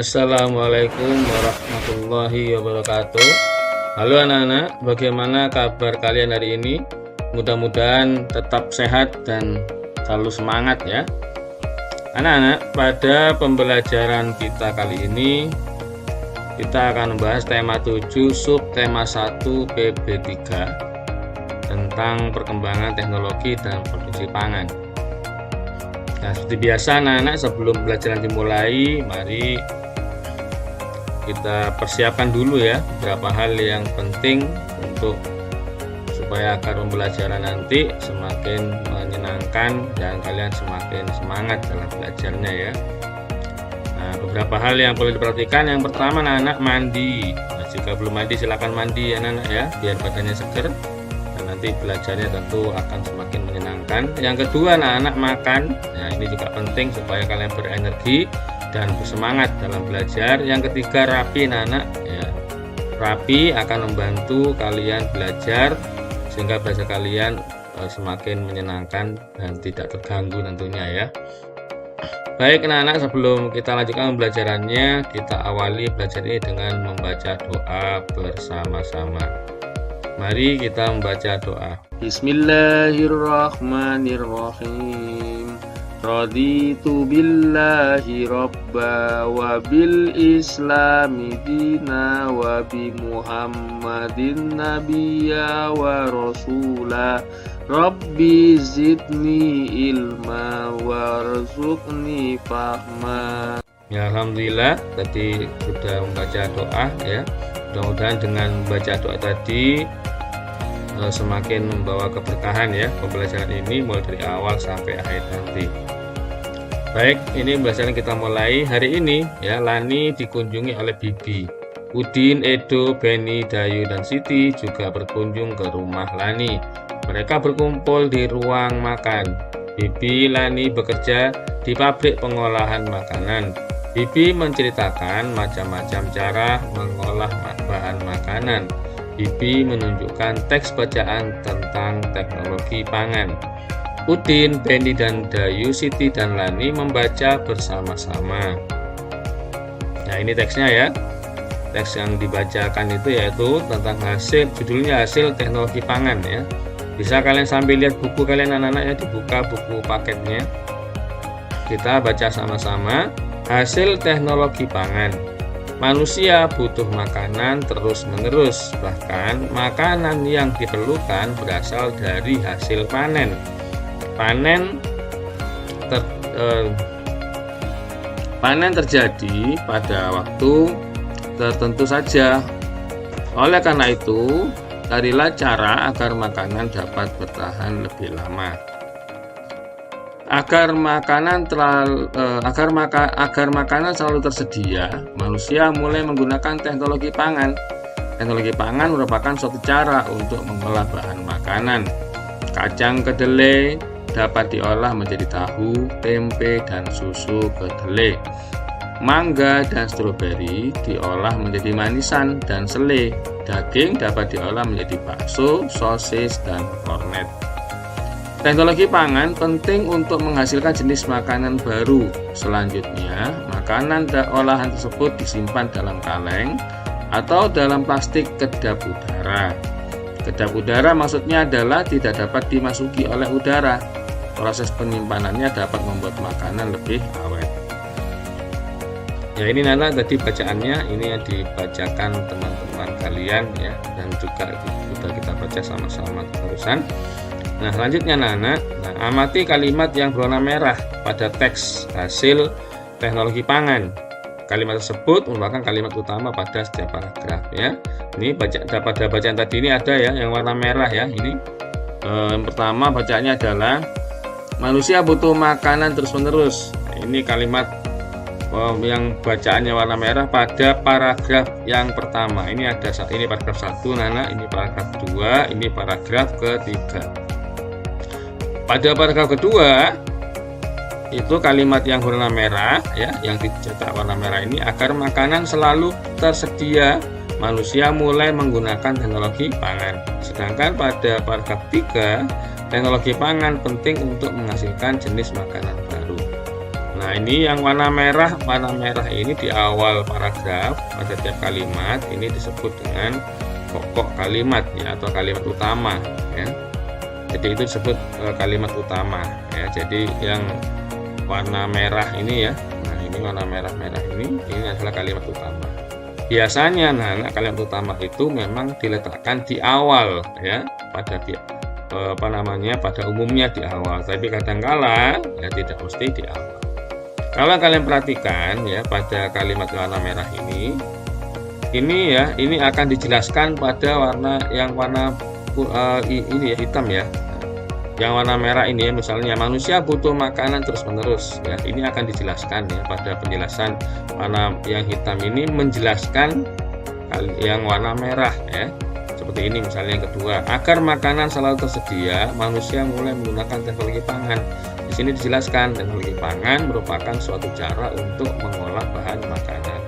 Assalamualaikum warahmatullahi wabarakatuh. Halo anak-anak, bagaimana kabar kalian hari ini? Mudah-mudahan tetap sehat dan selalu semangat ya. Anak-anak, pada pembelajaran kita kali ini kita akan membahas tema 7 subtema 1 PB3 tentang perkembangan teknologi dan produksi pangan. Nah, seperti biasa anak-anak, sebelum pembelajaran dimulai, mari kita persiapkan dulu ya beberapa hal yang penting supaya agar pembelajaran nanti semakin menyenangkan dan kalian semakin semangat dalam belajarnya ya. Nah, beberapa hal yang perlu diperhatikan. Yang pertama, anak-anak mandi. Nah, jika belum mandi silakan mandi ya anak-anak ya, biar badannya seger dan nanti belajarnya tentu akan semakin menyenangkan. Yang kedua, anak-anak makan. Nah, ini juga penting supaya kalian berenergi dan bersemangat dalam belajar. Yang ketiga, rapi anak-anak ya. Rapi akan membantu kalian belajar sehingga belajar kalian semakin menyenangkan dan tidak terganggu tentunya ya. Baik anak-anak, sebelum kita lanjutkan pembelajarannya, kita awali belajar ini dengan membaca doa bersama-sama. Mari kita membaca doa. Bismillahirrahmanirrahim. Raditu billahi robba wa bil islami dina wa bi muhammadin nabiyya wa rasula. Rabbi zidni ilma warzuqni fahma. Ya, alhamdulillah tadi sudah membaca doa ya. Mudah-mudahan dengan membaca doa tadi semakin membawa keberkahan ya pembelajaran ini mulai dari awal sampai akhir nanti. Baik, ini pembelajaran kita mulai hari ini ya. Lani dikunjungi oleh Bibi. Udin, Edo, Beni, Dayu, dan Siti juga berkunjung ke rumah Lani. Mereka berkumpul di ruang makan. Bibi Lani bekerja di pabrik pengolahan makanan. Bibi menceritakan macam-macam cara mengolah bahan makanan. Bibi menunjukkan teks bacaan tentang teknologi pangan. Udin, Beni, dan Dayu, Siti, dan Lani membaca bersama-sama. Nah, ini teksnya ya. Teks yang dibacakan itu yaitu tentang judulnya hasil teknologi pangan ya. Bisa kalian sambil lihat buku kalian anak-anak ya, dibuka buku paketnya. Kita baca sama-sama. Hasil teknologi pangan. Manusia butuh makanan terus-menerus, bahkan makanan yang diperlukan berasal dari hasil panen. Panen terjadi pada waktu tertentu saja. Oleh karena itu, carilah cara agar makanan dapat bertahan lebih lama. Agar makanan selalu tersedia, manusia mulai menggunakan teknologi pangan. Teknologi pangan merupakan suatu cara untuk mengolah bahan makanan. Kacang kedelai dapat diolah menjadi tahu, tempe, dan susu kedelai. Mangga dan stroberi diolah menjadi manisan dan selai. Daging dapat diolah menjadi bakso, sosis, dan kornet. Teknologi pangan penting untuk menghasilkan jenis makanan baru. Selanjutnya, makanan dan olahan tersebut disimpan dalam kaleng atau dalam plastik kedap udara. Kedap udara maksudnya adalah tidak dapat dimasuki oleh udara. Proses penyimpanannya dapat membuat makanan lebih awet. Ya, ini Nana tadi bacaannya, ini yang dibacakan teman-teman kalian ya, dan juga sudah kita baca sama-sama barusan. Nah, selanjutnya Nana, amati kalimat yang berwarna merah pada teks hasil teknologi pangan. Kalimat tersebut merupakan kalimat utama pada setiap paragraf ya. Ini pada bacaan tadi ini ada ya yang warna merah ya. Ini yang pertama bacaannya adalah manusia butuh makanan terus-menerus. Ini kalimat yang bacaannya warna merah pada paragraf yang pertama. Ini paragraf 1 Nana, ini paragraf 2, ini paragraf ketiga. Pada paragraf kedua itu kalimat yang warna merah ya, yang dicetak warna merah ini, agar makanan selalu tersedia, manusia mulai menggunakan teknologi pangan. Sedangkan pada paragraf 3, teknologi pangan penting untuk menghasilkan jenis makanan baru. Nah, Nah, ini yang warna merah ini di awal paragraf pada tiap kalimat ini disebut dengan pokok kalimat ya, atau kalimat utama ya. Jadi itu disebut kalimat utama ya. Jadi yang warna merah ini ya, nah ini warna merah ini adalah kalimat utama. Biasanya kalimat utama itu memang diletakkan di awal ya, pada pada umumnya di awal, tapi kadangkala ya tidak mesti di awal. Kalau kalian perhatikan ya, pada kalimat warna merah ini ya, ini akan dijelaskan pada warna yang ini ya, hitam ya. Yang warna merah ini ya, misalnya manusia butuh makanan terus-menerus ya, ini akan dijelaskan ya, pada penjelasan warna yang hitam ini menjelaskan yang warna merah ya. Seperti ini misalnya yang kedua, agar makanan selalu tersedia, manusia mulai menggunakan teknologi pangan. Di sini dijelaskan teknologi pangan merupakan suatu cara untuk mengolah bahan makanan.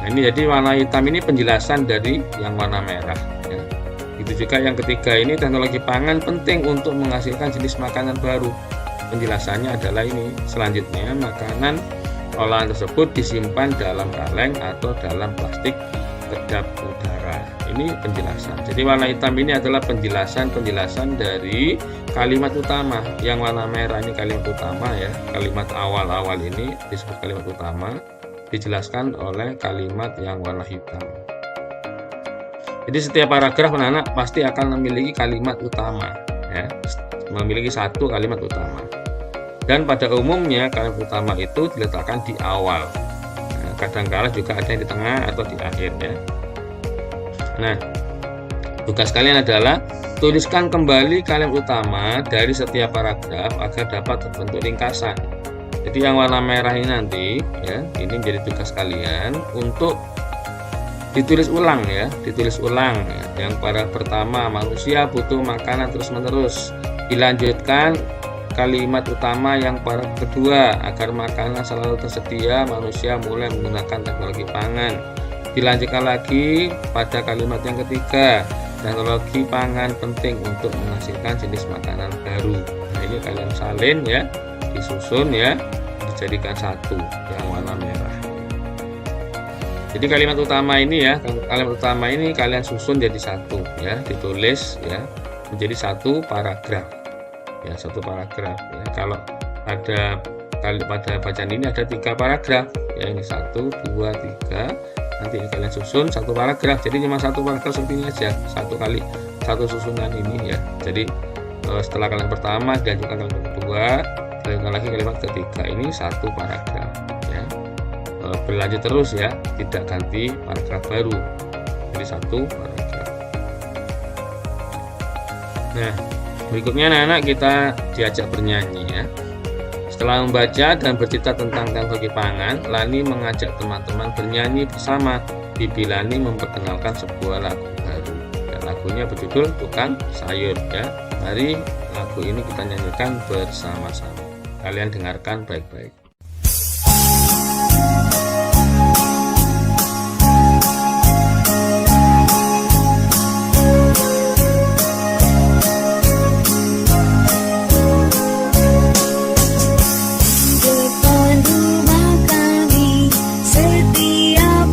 Nah, ini jadi warna hitam ini penjelasan dari yang warna merah ya. Itu juga yang ketiga, ini teknologi pangan penting untuk menghasilkan jenis makanan baru. Penjelasannya adalah ini. Selanjutnya, makanan olahan tersebut disimpan dalam kaleng atau dalam plastik kedap udara. Ini penjelasan. Jadi warna hitam ini adalah penjelasan dari kalimat utama. Yang warna merah ini kalimat utama ya. Kalimat awal-awal ini disebut kalimat utama, dijelaskan oleh kalimat yang warna hitam. Jadi setiap paragraf anak-anak pasti akan memiliki kalimat utama ya, memiliki satu kalimat utama. Dan pada umumnya kalimat utama itu diletakkan di awal. Kadang-kala juga ada yang di tengah atau di akhir ya. Nah, tugas kalian adalah tuliskan kembali kalimat utama dari setiap paragraf agar dapat terbentuk ringkasan. Jadi yang warna merah ini nanti ya, ini menjadi tugas kalian untuk ditulis ulang ya, Yang pertama, manusia butuh makanan terus-menerus. Dilanjutkan kalimat utama yang paragraf kedua, agar makanan selalu tersedia, manusia mulai menggunakan teknologi pangan. Dilanjutkan lagi pada kalimat yang ketiga, teknologi pangan penting untuk menghasilkan jenis makanan baru. Nah, ini kalian salin ya, disusun ya, dijadikan satu yang warna merah. Jadi kalimat utama ini ya, kalian susun jadi satu ya, ditulis ya menjadi satu paragraf. Ya, satu paragraf ya. Kalau pada bacaan ini ada 3 paragraf ya, ini 1, 2, 3. Nanti kalian susun satu paragraf, jadi cuma satu paragraf seperti ini aja, satu susunan ini ya. Jadi setelah kalimat pertama dilanjutkan kalimat kedua, dilanjutkan lagi kalimat ketiga, ini satu paragraf ya. Berlanjut terus ya, tidak ganti paragraf baru, jadi satu paragraf. Nah, berikutnya anak-anak kita diajak bernyanyi ya. Setelah membaca dan bercerita tentang teknologi pangan, Lani mengajak teman-teman bernyanyi bersama. Bibi Lani memperkenalkan sebuah lagu baru. Dan lagunya berjudul Tukang Sayur ya. Mari lagu ini kita nyanyikan bersama-sama. Kalian dengarkan baik-baik. Depan rumah kami setiap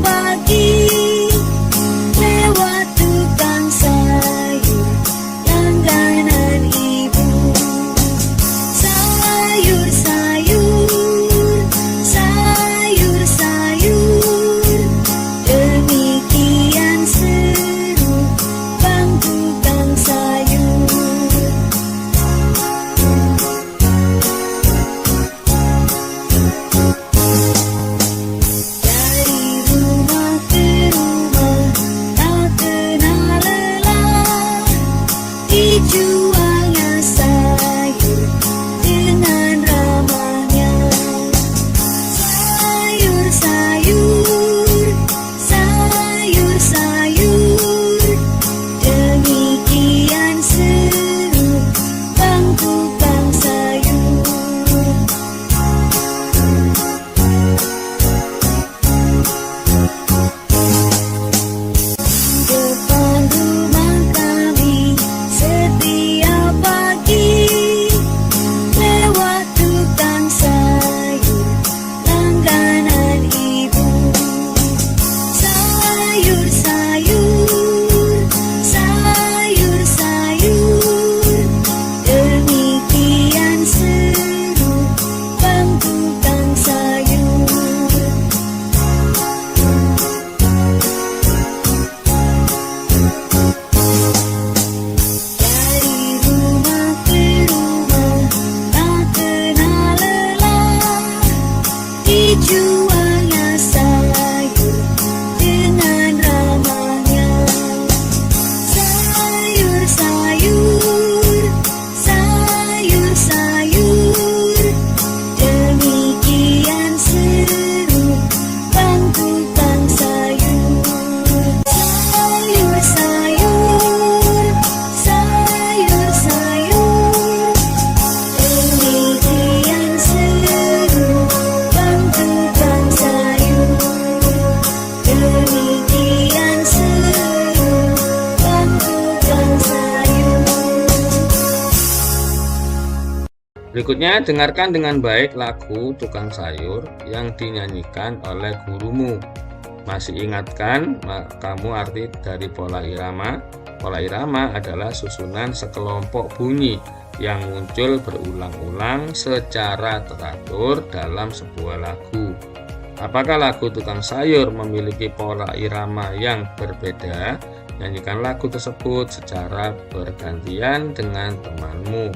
Berikutnya, dengarkan dengan baik lagu Tukang Sayur yang dinyanyikan oleh gurumu. Masih ingatkan kamu arti dari pola irama? Pola irama adalah susunan sekelompok bunyi yang muncul berulang-ulang secara teratur dalam sebuah lagu. Apakah lagu Tukang Sayur memiliki pola irama yang berbeda? Nyanyikan lagu tersebut secara bergantian dengan temanmu.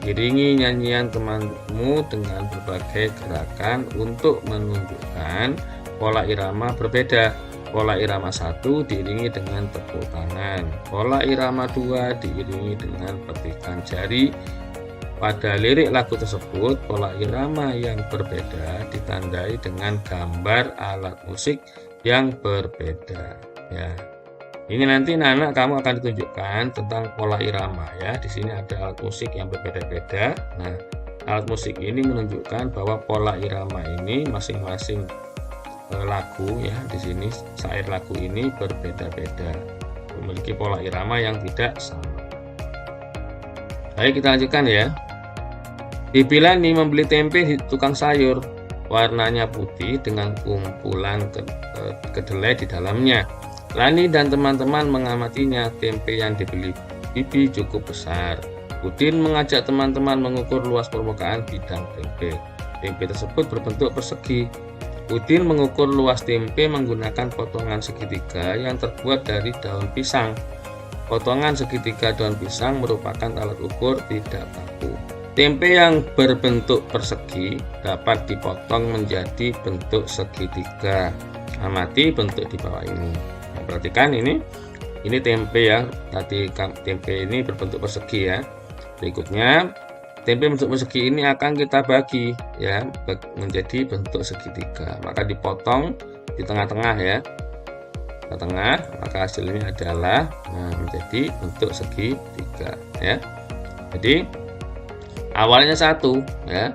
Iringi nyanyian temanmu dengan berbagai gerakan untuk menunjukkan pola irama berbeda. Pola irama 1 diiringi dengan tepuk tangan. Pola irama 2 diiringi dengan petikan jari. Pada lirik lagu tersebut, pola irama yang berbeda ditandai dengan gambar alat musik yang berbeda. Ya. Ini nanti anak kamu akan ditunjukkan tentang pola irama ya. Di sini ada alat musik yang berbeda-beda. Nah, alat musik ini menunjukkan bahwa pola irama ini masing-masing lagu ya. Di sini syair lagu ini berbeda-beda, memiliki pola irama yang tidak sama. Baik, kita lanjutkan ya. Ibilani membeli tempe di tukang sayur. Warnanya putih dengan kumpulan kedelai di dalamnya. Lani dan teman-teman mengamatinya. Tempe yang dibeli Bibi cukup besar. Udin mengajak teman-teman mengukur luas permukaan bidang tempe. Tempe tersebut berbentuk persegi. Udin mengukur luas tempe menggunakan potongan segitiga yang terbuat dari daun pisang. Potongan segitiga daun pisang merupakan alat ukur tidak baku. Tempe yang berbentuk persegi dapat dipotong menjadi bentuk segitiga. Amati bentuk di bawah ini. Perhatikan ini tempe yang tadi tempe ini berbentuk persegi ya. Berikutnya tempe bentuk persegi ini akan kita bagi ya menjadi bentuk segitiga. Maka dipotong di tengah-tengah ya. Tengah, maka hasilnya adalah menjadi bentuk segitiga ya. Jadi awalnya 1 ya.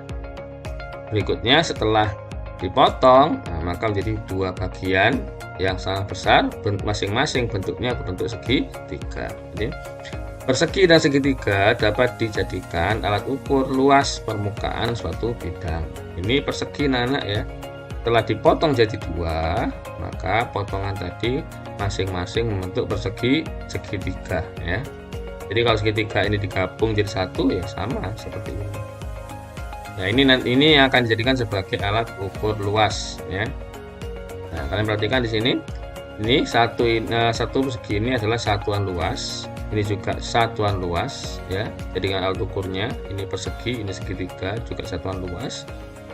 Berikutnya setelah dipotong maka menjadi 2 bagian yang sangat besar, masing-masing bentuknya berbentuk segitiga. Jadi, persegi dan segitiga dapat dijadikan alat ukur luas permukaan suatu bidang. Ini persegi anak ya. Setelah dipotong jadi 2, maka potongan tadi masing-masing membentuk persegi segitiga ya. Jadi kalau segitiga ini digabung jadi 1 ya sama seperti ini. Nah, ini yang akan dijadikan sebagai alat ukur luas ya. Nah, kalian perhatikan di sini. Ini satu persegi ini adalah satuan luas. Ini juga satuan luas ya. Jadi dengan alat ukurnya ini persegi, ini segitiga juga satuan luas.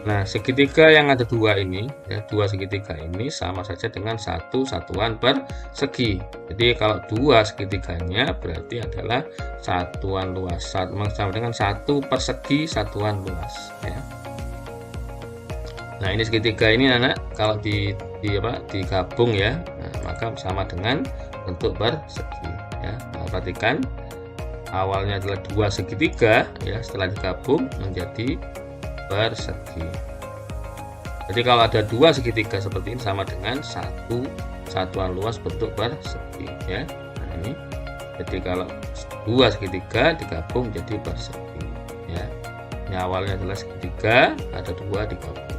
Nah, segitiga yang ada 2 ini ya, 2 segitiga ini sama saja dengan 1 satuan persegi. Jadi kalau 2 segitiganya berarti adalah satuan luas sama dengan 1 persegi satuan luas ya. Nah, ini segitiga ini anak kalau digabung ya, maka sama dengan bentuk persegi ya. Nah, perhatikan awalnya adalah 2 segitiga ya, setelah digabung menjadi persegi. Jadi kalau ada 2 segitiga seperti ini sama dengan 1 satuan luas bentuk persegi ya. Nah, ini jadi kalau 2 segitiga digabung jadi persegi ya. Ini awalnya adalah segitiga, ada 2 digabung.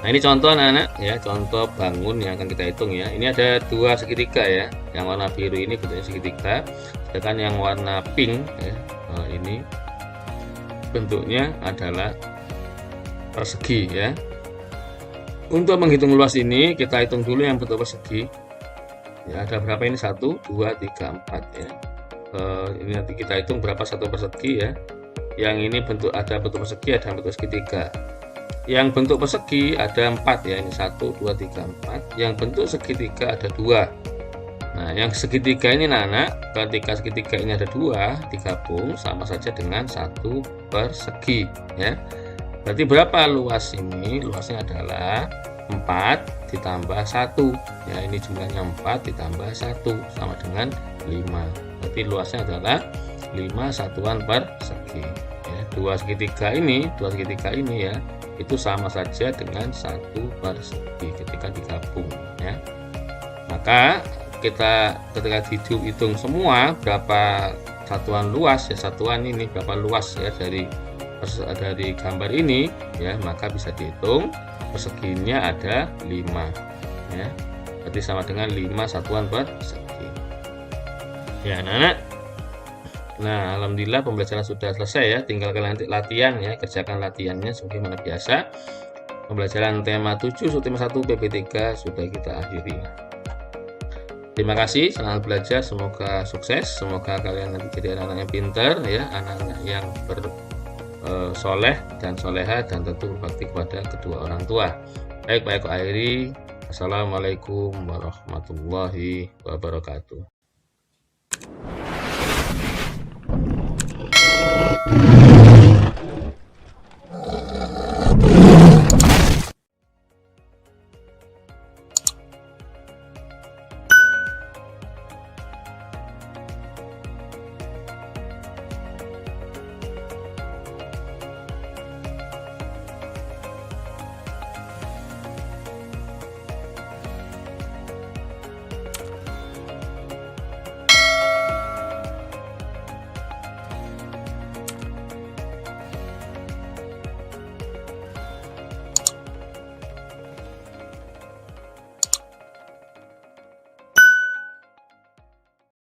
Nah, ini contoh anak-anak ya, contoh bangun yang akan kita hitung ya. Ini ada 2 segitiga ya. Yang warna biru ini bentuknya segitiga, sedangkan yang warna pink ya, ini bentuknya adalah persegi ya. Untuk menghitung luas ini kita hitung dulu yang bentuk persegi. Ya, ada berapa ini? 1, 2, 3, 4 ya. Ini nanti kita hitung berapa satu persegi ya. Yang ini ada bentuk persegi, ada bentuk segitiga. Yang bentuk persegi ada 4 ya, ini 1, 2, 3, 4. Yang bentuk segitiga ada 2. Nah, yang segitiga ini anak, ketika segitiga ini ada 2 digabung sama saja dengan 1 persegi ya. Berarti berapa luas ini? Luasnya adalah 4 ditambah 1 ya, ini jumlahnya 4 ditambah 1 sama dengan 5. Berarti luasnya adalah 5 satuan persegi ya. 2 segitiga ini ya itu sama saja dengan 1 persegi ketika digabung ya. Maka kita ketika dihitung semua berapa satuan luas ya, satuan ini berapa luas ya dari gambar ini ya, maka bisa dihitung perseginya ada 5 ya. Berarti sama dengan 5 satuan persegi. Ya, anak-anak. Nah, alhamdulillah pembelajaran sudah selesai ya. Tinggal kalian nanti latihan ya, kerjakan latihannya sebagaimana biasa. Pembelajaran tema 7 subtema 1 PP3 sudah kita akhiri. Terima kasih, selamat belajar, semoga sukses, semoga kalian nanti jadi anak-anak yang pintar ya, anak-anak yang soleh dan soleha dan tentu berbakti kepada kedua orang tua. Baik, Pak Eko akhiri. Assalamualaikum warahmatullahi wabarakatuh.